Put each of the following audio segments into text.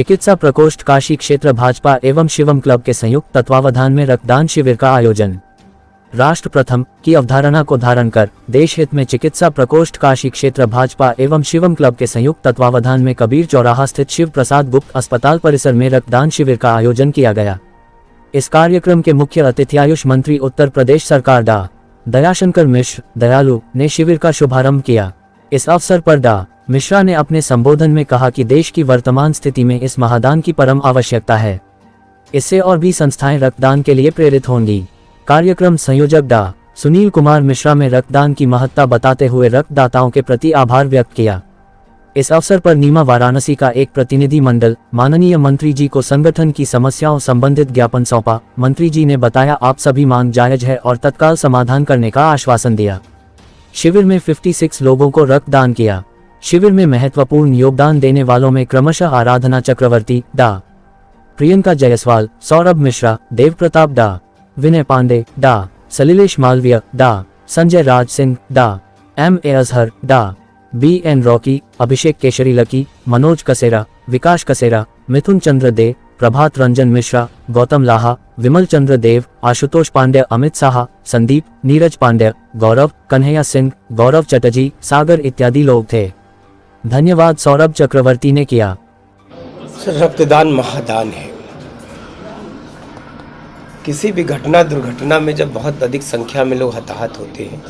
चिकित्सा प्रकोष्ठ काशी क्षेत्र भाजपा एवं शिवम क्लब के संयुक्त तत्वावधान में रक्तदान शिविर का आयोजन। राष्ट्र प्रथम की अवधारणा को धारण कर देश हित में चिकित्सा प्रकोष्ठ काशी क्षेत्र भाजपा एवं शिवम क्लब के संयुक्त तत्वावधान में कबीर चौराहा स्थित शिव प्रसाद गुप्त अस्पताल परिसर में रक्तदान शिविर का आयोजन किया गया। इस कार्यक्रम के मुख्य अतिथि आयुष मंत्री उत्तर प्रदेश सरकार डा. दयाशंकर मिश्र दयालु ने शिविर का शुभारंभ किया। इस अवसर पर डा. मिश्रा ने अपने संबोधन में कहा कि देश की वर्तमान स्थिति में इस महादान की परम आवश्यकता है। इससे और भी संस्थाएं रक्तदान के लिए प्रेरित होंगी। कार्यक्रम संयोजक डा. सुनील कुमार मिश्रा में रक्तदान की महत्ता बताते हुए रक्तदाताओं के प्रति आभार व्यक्त किया। इस अवसर पर नीमा वाराणसी का एक प्रतिनिधि मंडल माननीय मंत्री जी को संगठन की समस्याओं संबंधित ज्ञापन सौंपा। मंत्री जी ने बताया आप सभी मांग जायज है और तत्काल समाधान करने का आश्वासन दिया। शिविर में 56 लोगों को रक्तदान किया। शिविर में महत्वपूर्ण योगदान देने वालों में क्रमशः आराधना चक्रवर्ती डा. प्रियंका जायसवाल, सौरभ मिश्रा, देव प्रताप डा. विनय पांडे डा. सलिलेश मालवीय डा. संजय राज सिंह डा. M.A. अजहर डा. B.N. रॉकी, अभिषेक केशरी लकी, मनोज कसेरा, विकास कसेरा, मिथुन चंद्र दे, प्रभात रंजन मिश्रा, गौतम लाहा, विमल चंद्र देव, आशुतोष पांड्य, अमित साहा, संदीप, नीरज पांड्य, गौरव, कन्हैया सिंह, गौरव चटर्जी, सागर इत्यादि लोग थे। धन्यवाद सौरभ चक्रवर्ती ने किया। रक्तदान महादान है। किसी भी घटना दुर्घटना में जब बहुत अधिक संख्या में लोग हताहत होते हैं,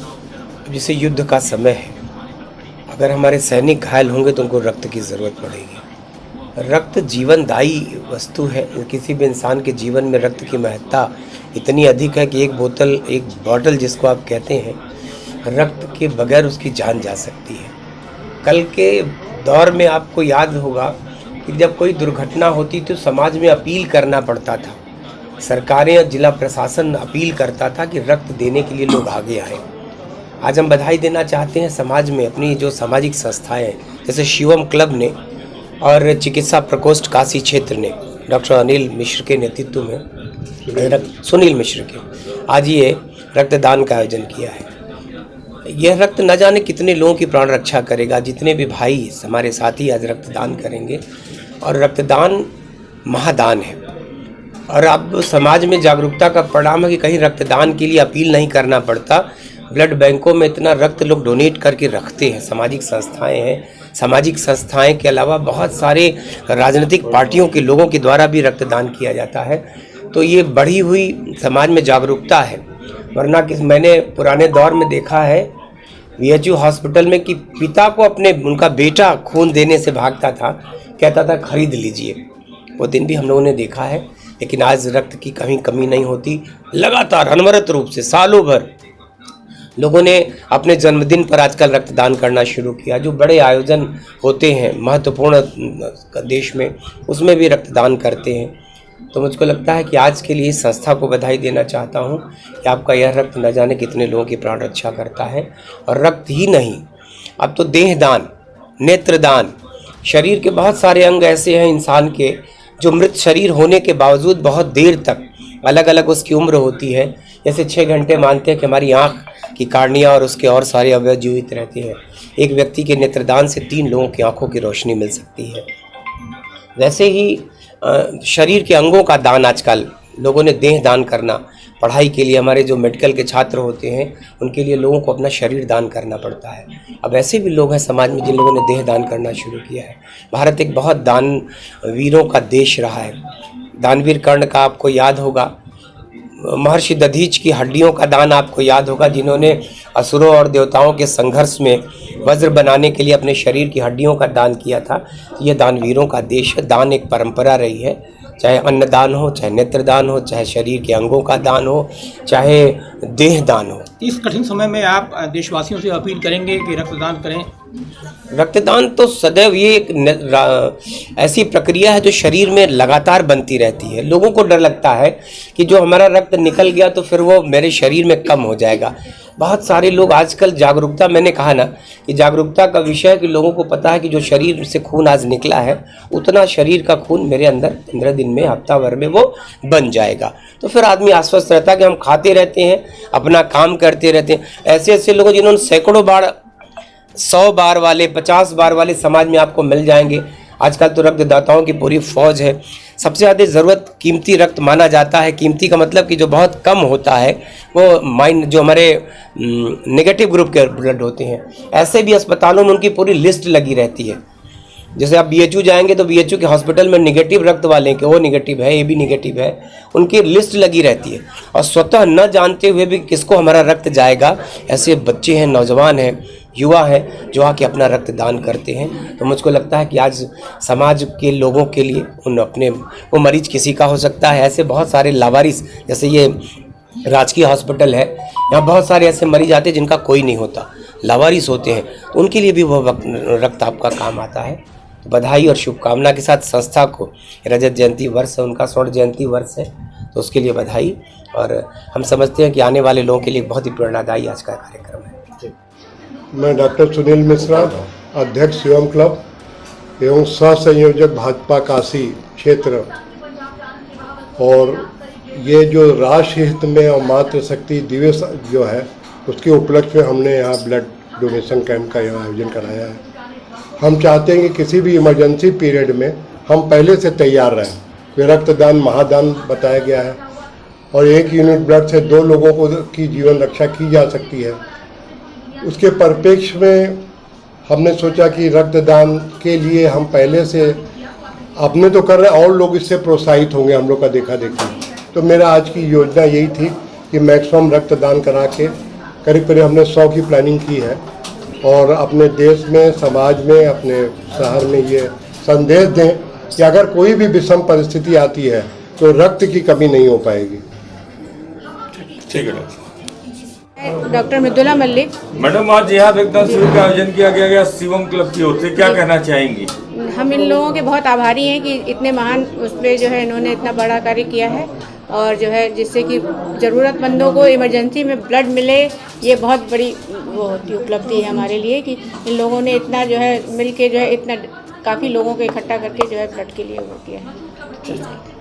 जैसे युद्ध का समय है, अगर हमारे सैनिक घायल होंगे तो उनको रक्त की ज़रूरत पड़ेगी। रक्त जीवनदायी वस्तु है। किसी भी इंसान के जीवन में रक्त की महत्ता इतनी अधिक है कि एक बॉटल जिसको आप कहते हैं, रक्त के बगैर उसकी जान जा सकती है। कल के दौर में आपको याद होगा कि जब कोई दुर्घटना होती तो समाज में अपील करना पड़ता था। सरकारें या जिला प्रशासन अपील करता था कि रक्त देने के लिए लोग आगे आएँ। आज हम बधाई देना चाहते हैं समाज में अपनी जो सामाजिक संस्थाएं जैसे शिवम क्लब ने और चिकित्सा प्रकोष्ठ काशी क्षेत्र ने डॉक्टर अनिल मिश्र के नेतृत्व में सुनील मिश्र के आज ये रक्तदान का आयोजन किया है। यह रक्त न जाने कितने लोगों की प्राण रक्षा करेगा। जितने भी भाई हमारे साथी आज रक्तदान करेंगे और रक्तदान महादान है। और अब समाज में जागरूकता का परिणाम है कि कहीं रक्तदान के लिए अपील नहीं करना पड़ता। ब्लड बैंकों में इतना रक्त लोग डोनेट करके रखते हैं। सामाजिक संस्थाएं हैं। सामाजिक संस्थाएं के अलावा बहुत सारे राजनीतिक पार्टियों के लोगों के द्वारा भी रक्तदान किया जाता है। तो ये बढ़ी हुई समाज में जागरूकता है। वरना मैंने पुराने दौर में देखा है VHU हॉस्पिटल में कि पिता को उनका बेटा खून देने से भागता था, कहता था खरीद लीजिए। वो दिन भी हम लोगों ने देखा है। लेकिन आज रक्त की कहीं कमी नहीं होती। लगातार अनवरत रूप से सालों भर लोगों ने अपने जन्मदिन पर आजकल रक्तदान करना शुरू किया। जो बड़े आयोजन होते हैं महत्वपूर्ण देश में, उसमें भी रक्तदान करते हैं। तो मुझको लगता है कि आज के लिए इस संस्था को बधाई देना चाहता हूं कि आपका यह रक्त न जाने कितने लोगों की प्राण रक्षा करता है। और रक्त ही नहीं, अब तो देहदान, नेत्रदान, शरीर के बहुत सारे अंग ऐसे हैं इंसान के जो मृत शरीर होने के बावजूद बहुत देर तक अलग अलग उसकी उम्र होती है। जैसे 6 घंटे मानते हैं कि हमारी आँख की कार्निया और उसके और सारे अवयव जीवित रहते हैं। एक व्यक्ति के नेत्रदान से 3 लोगों की आंखों की रोशनी मिल सकती है। वैसे ही शरीर के अंगों का दान आजकल लोगों ने देह दान करना, पढ़ाई के लिए हमारे जो मेडिकल के छात्र होते हैं उनके लिए लोगों को अपना शरीर दान करना पड़ता है। अब ऐसे भी लोग हैं समाज में जिन लोगों ने देह दान करना शुरू किया है। भारत एक बहुत दानवीरों का देश रहा है। दानवीर कर्ण का आपको याद होगा। महर्षि दधीच की हड्डियों का दान आपको याद होगा, जिन्होंने असुरों और देवताओं के संघर्ष में वज्र बनाने के लिए अपने शरीर की हड्डियों का दान किया था। ये दानवीरों का देश है। दान एक परंपरा रही है, चाहे अन्नदान हो, चाहे नेत्रदान हो, चाहे शरीर के अंगों का दान हो, चाहे देह दान हो। इस कठिन समय में आप देशवासियों से अपील करेंगे कि रक्तदान करें? रक्तदान तो सदैव ये एक ऐसी प्रक्रिया है जो शरीर में लगातार बनती रहती है। लोगों को डर लगता है कि जो हमारा रक्त निकल गया तो फिर वो मेरे शरीर में कम हो जाएगा। बहुत सारे लोग आजकल जागरूकता, मैंने कहा ना कि जागरूकता का विषय है कि लोगों को पता है कि जो शरीर से खून आज निकला है उतना शरीर का खून मेरे अंदर 15 दिन में, हफ्ता भर में वो बन जाएगा। तो फिर आदमी आश्वस्त रहता है कि हम खाते रहते हैं, अपना काम करते रहते हैं। ऐसे ऐसे लोग जिन्होंने सैकड़ों बार, 100 बार वाले, 50 बार वाले समाज में आपको मिल जाएंगे। आजकल तो रक्तदाताओं की पूरी फौज है। सबसे ज़्यादा ज़रूरत कीमती रक्त माना जाता है। कीमती का मतलब कि जो बहुत कम होता है, वो जो हमारे नेगेटिव ग्रुप के ब्लड होते हैं। ऐसे भी अस्पतालों में उनकी पूरी लिस्ट लगी रहती है। जैसे आप BHU जाएंगे तो BHU के हॉस्पिटल में नेगेटिव रक्त वाले के, वो नेगेटिव है, AB नेगेटिव है, उनकी लिस्ट लगी रहती है। और स्वतः न जानते हुए भी किसको हमारा रक्त जाएगा, ऐसे बच्चे हैं, नौजवान हैं, युवा हैं जो आके अपना रक्त दान करते हैं। तो मुझको लगता है कि आज समाज के लोगों के लिए वो मरीज किसी का हो सकता है। ऐसे बहुत सारे लावारिस, जैसे ये राजकीय हॉस्पिटल है, यहाँ बहुत सारे ऐसे मरीज आते हैं जिनका कोई नहीं होता, लावारिस होते हैं, तो उनके लिए भी वो रक्त आपका काम आता है। तो बधाई और शुभकामना के साथ संस्था को रजत जयंती वर्ष है, उनका स्वर्ण जयंती वर्ष है, तो उसके लिए बधाई। और हम समझते हैं कि आने वाले लोगों के लिए बहुत ही प्रेरणादायी आज का कार्यक्रम है। मैं डॉक्टर सुनील मिश्रा, अध्यक्ष शिवम क्लब एवं सह संयोजक भाजपा काशी क्षेत्र, और ये जो राष्ट्र हित में और मातृशक्ति दिवस जो है उसके उपलक्ष्य में हमने यहाँ ब्लड डोनेशन कैंप का आयोजन कराया है। हम चाहते हैं कि किसी भी इमरजेंसी पीरियड में हम पहले से तैयार रहें। फिर रक्तदान महादान बताया गया है और 1 यूनिट ब्लड से 2 लोगों को की जीवन रक्षा की जा सकती है। उसके परिप्रेक्ष्य में हमने सोचा कि रक्तदान के लिए हम पहले से अपने तो कर रहे हैं और लोग इससे प्रोत्साहित होंगे, हम लोग का देखा देखी। तो मेरा आज की योजना यही थी कि मैक्सिमम रक्तदान करा के करीब करीब हमने 100 की प्लानिंग की है और अपने देश में, समाज में, अपने शहर में ये संदेश दें कि अगर कोई भी विषम परिस्थिति आती है तो रक्त की कमी नहीं हो पाएगी। ठीक है doctor. Doctor Mridula Mallick. Madam, आज यहाँ रक्तदान शिविर का आयोजन किया गया शिवम क्लब की ओर से, क्या कहना चाहेंगी? हम इन लोगों के बहुत आभारी हैं कि इतने महान उस पर जो है इन्होंने इतना बड़ा कार्य किया है और जो है जिससे कि ज़रूरतमंदों को इमरजेंसी में ब्लड मिले। ये बहुत बड़ी वो होती उपलब्धि है हमारे लिए कि इन लोगों ने इतना जो है मिल के जो है इतना काफ़ी लोगों को इकट्ठा करके जो है ब्लड के लिए वो किया है।